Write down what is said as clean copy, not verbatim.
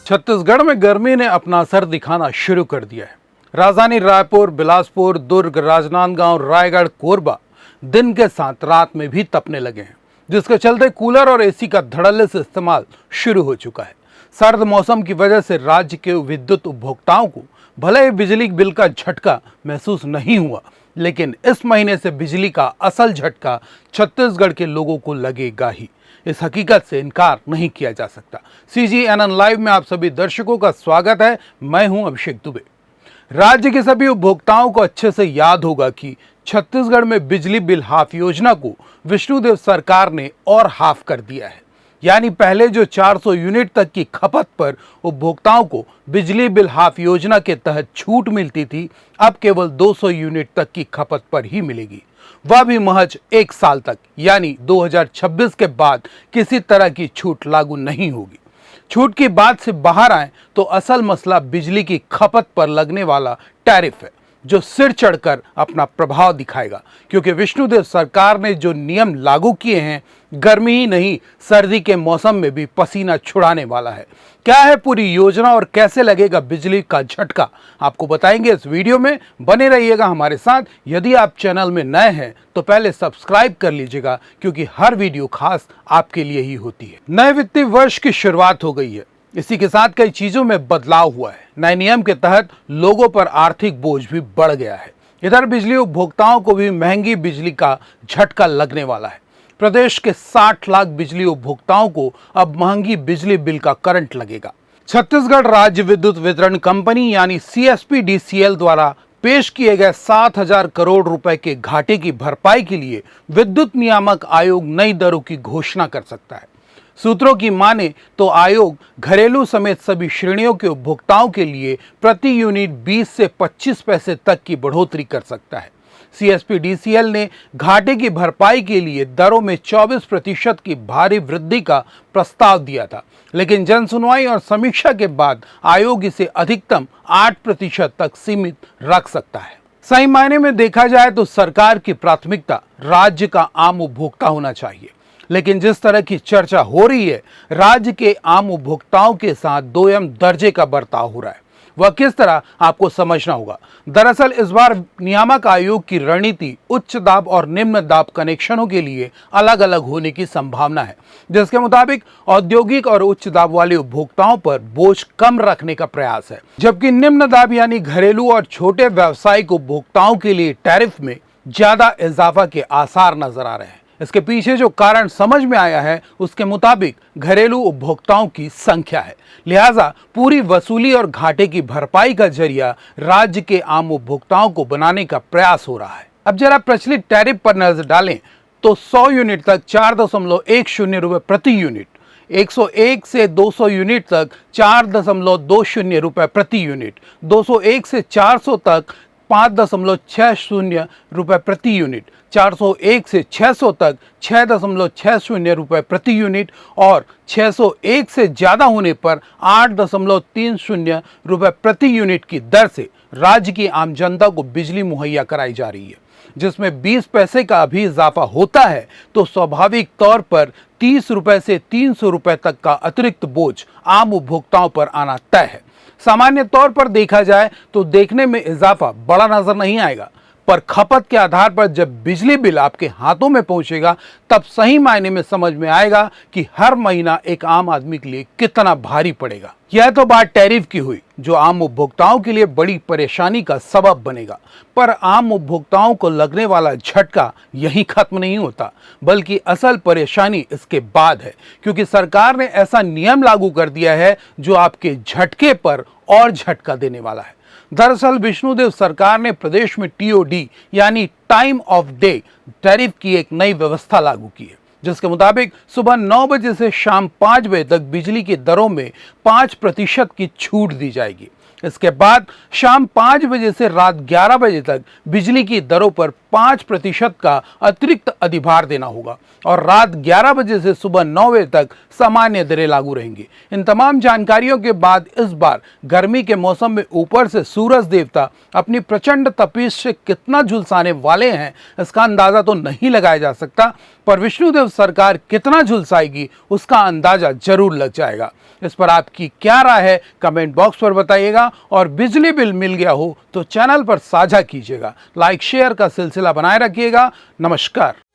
छत्तीसगढ़ में गर्मी ने अपना असर दिखाना शुरू कर दिया है। राजधानी रायपुर, बिलासपुर, दुर्ग, राजनांदगांव, रायगढ़, कोरबा दिन के साथ रात में भी तपने लगे हैं, जिसके चलते कूलर और एसी का धड़ल्ले से इस्तेमाल शुरू हो चुका है। सर्द मौसम की वजह से राज्य के विद्युत उपभोक्ताओं को भले ही बिजली बिल का झटका महसूस नहीं हुआ, लेकिन इस महीने से बिजली का असल झटका छत्तीसगढ़ के लोगों को लगेगा ही। इस हकीकत से इनकार नहीं किया जा सकता। CGNN लाइव में आप सभी दर्शकों का स्वागत है। मैं हूं अभिषेक दुबे। राज्य के सभी उपभोक्ताओं को अच्छे से याद होगा कि छत्तीसगढ़ में बिजली बिल हाफ योजना को विष्णुदेव सरकार ने और हाफ कर दिया है। यानी पहले जो 400 यूनिट तक की खपत पर उपभोक्ताओं को बिजली बिल हाफ योजना के तहत छूट मिलती थी, अब केवल 200 यूनिट तक की खपत पर ही मिलेगी, वह भी महज 1 साल तक, यानी 2026 के बाद किसी तरह की छूट लागू नहीं होगी। छूट की बात से बाहर आए तो असल मसला बिजली की खपत पर लगने वाला टैरिफ है, जो सिर चढ़कर अपना प्रभाव दिखाएगा, क्योंकि विष्णुदेव सरकार ने जो नियम लागू किए हैं, गर्मी ही नहीं सर्दी के मौसम में भी पसीना छुड़ाने वाला है। क्या है पूरी योजना और कैसे लगेगा बिजली का झटका, आपको बताएंगे इस वीडियो में। बने रहिएगा हमारे साथ। यदि आप चैनल में नए हैं तो पहले सब्सक्राइब कर लीजिएगा, क्योंकि हर वीडियो खास आपके लिए ही होती है। नए वित्तीय वर्ष की शुरुआत हो गई है। इसी के साथ कई चीजों में बदलाव हुआ है। नए नियम के तहत लोगों पर आर्थिक बोझ भी बढ़ गया है। इधर बिजली उपभोक्ताओं को भी महंगी बिजली का झटका लगने वाला है। प्रदेश के 60 लाख बिजली उपभोक्ताओं को अब महंगी बिजली बिल का करंट लगेगा। छत्तीसगढ़ राज्य विद्युत वितरण कंपनी यानी CSPDCL द्वारा पेश किए गए 7,000 करोड़ रुपए के घाटे की भरपाई के लिए विद्युत नियामक आयोग नई दरों की घोषणा कर सकता है। सूत्रों की माने तो आयोग घरेलू समेत सभी श्रेणियों के उपभोक्ताओं के लिए प्रति यूनिट 20 से 25 पैसे तक की बढ़ोतरी कर सकता है। CSPDCL ने घाटे की भरपाई के लिए दरों में 24% की भारी वृद्धि का प्रस्ताव दिया था, लेकिन जनसुनवाई और समीक्षा के बाद आयोग इसे अधिकतम 8% तक सीमित रख सकता है। सही मायने में देखा जाए तो सरकार की प्राथमिकता राज्य का आम उपभोक्ता होना चाहिए, लेकिन जिस तरह की चर्चा हो रही है, राज्य के आम उपभोक्ताओं के साथ दोयम दर्जे का बर्ताव हो रहा है। वह किस तरह, आपको समझना होगा। दरअसल इस बार नियामक आयोग की रणनीति उच्च दाब और निम्न दाब कनेक्शनों के लिए अलग अलग होने की संभावना है, जिसके मुताबिक औद्योगिक और उच्च दाब वाले उपभोक्ताओं पर बोझ कम रखने का प्रयास है, जबकि निम्न दाब यानी घरेलू और छोटे व्यावसायिक उपभोक्ताओं के लिए टैरिफ में ज्यादा इजाफा के आसार नजर आ रहे हैं। इसके पीछे जो कारण समझ में आया है, उसके मुताबिक घरेलू उपभोक्ताओं की संख्या है। लिहाजा पूरी वसूली और घाटे की भरपाई का जरिया राज्य के आम उपभोक्ताओं को बनाने का प्रयास हो रहा है। अब जरा प्रचलित टैरिफ पर नजर डालें तो 100 यूनिट तक 4.10 रुपए प्रति यूनिट, 101 से 200 यूनिट तक 4.20 रुपए प्रति यूनिट, 201 से 400 तक 5.60 रुपए प्रति यूनिट, 401 से 600 तक 6.60 रुपए प्रति यूनिट और 601 से ज्यादा होने पर 8.30 रुपए प्रति यूनिट की दर से राज्य की आम जनता को बिजली मुहैया कराई जा रही है। जिसमें 20 पैसे का भी इजाफा होता है तो स्वाभाविक तौर पर 30 रुपए से 300 रुपए तक का अतिरिक्त बोझ आम उपभोक्ताओं पर आना तय है। सामान्य तौर पर देखा जाए तो देखने में इजाफा बड़ा नजर नहीं आएगा, पर खपत के आधार पर जब बिजली बिल आपके हाथों में पहुंचेगा, तब सही मायने में समझ में आएगा कि हर महीना एक आम आदमी के लिए कितना भारी पड़ेगा। यह तो बात टैरिफ की हुई, जो आम उपभोक्ताओं के लिए बड़ी परेशानी का सबब बनेगा, पर आम उपभोक्ताओं को लगने वाला झटका यहीं खत्म नहीं होता, बल्कि असल परेशानी इसके बाद है, क्योंकि सरकार ने ऐसा नियम लागू कर दिया है जो आपके झटके पर और झटका देने वाला है। दरअसल विष्णुदेव सरकार ने प्रदेश में TOD यानी टाइम ऑफ डे टैरिफ की एक नई व्यवस्था लागू की है, जिसके मुताबिक सुबह 9 बजे से शाम 5 बजे तक बिजली की दरों में 5% की छूट दी जाएगी। इसके बाद शाम 5 बजे से रात 11 बजे तक बिजली की दरों पर 5% का अतिरिक्त अधिभार देना होगा और रात 11 बजे से सुबह 9 बजे तक सामान्य दरें लागू रहेंगी। इन तमाम जानकारियों के बाद इस बार गर्मी के मौसम में ऊपर से सूरज देवता अपनी प्रचंड तपिश से कितना झुलसाने वाले हैं इसका अंदाजा तो नहीं लगाया जा सकता, पर विष्णुदेव सरकार कितना झुलसाएगी उसका अंदाजा जरूर लग जाएगा। इस पर आपकी क्या राय है कमेंट बॉक्स पर बताइएगा और बिजली बिल मिल गया हो तो चैनल पर साझा कीजिएगा। लाइक शेयर का सिलसिला बनाए रखिएगा। नमस्कार।